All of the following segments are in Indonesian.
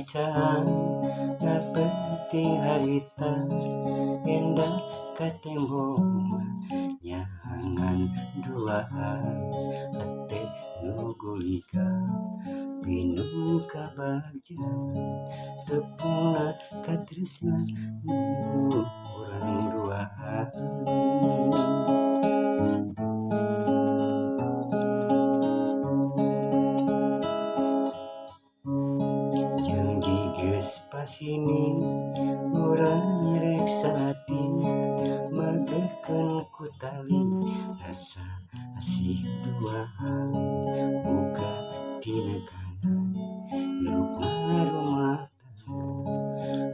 macan na penting harita endah katembong nyangan duaan ate nugulika pinung kabagjan tepuna katresnan urang duaan. Janji geus pasini urang reksa hati magekeun ku tali rasa asih duaan buka tina kanan hirup rumah tangga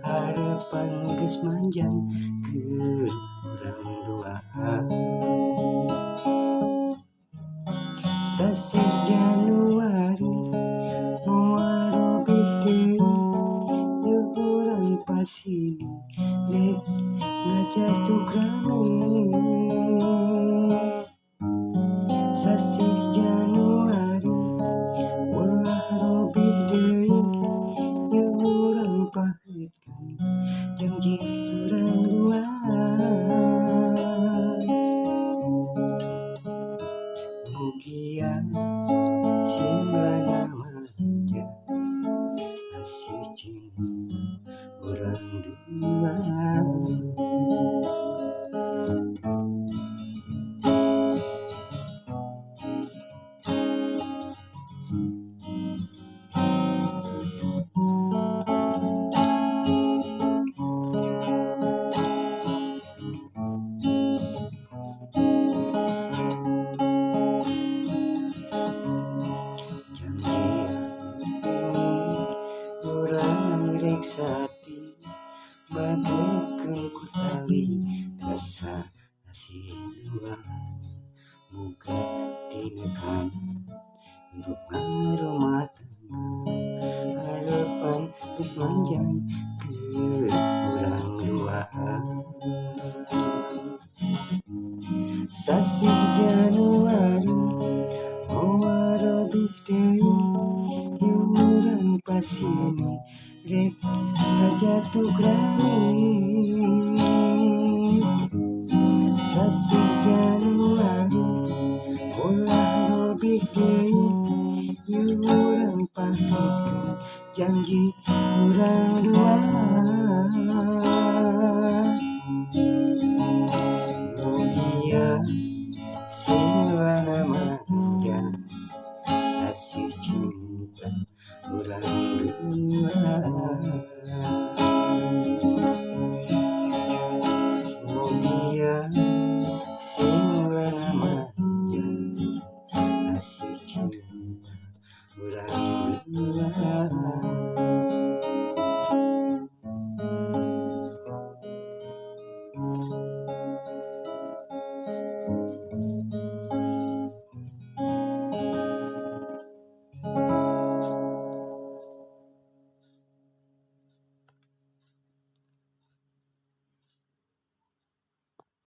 harapan geus manjang keur urang duaan. Sasi Januari moal robih deui urang pasini rek ngajatugrami. Sasi Januari ulah robih deui urang pahetkeun janji urang duaan. Mugia simlana manja asih cinta urang duaan. Urang reksa hati magekeun ku tali rasa asih duaan buka tina kanan hirup rumah tangga harapan geus manjang keur urang duaan. Sasi Januari moal robih deui urang pasini rek ngajatugrami.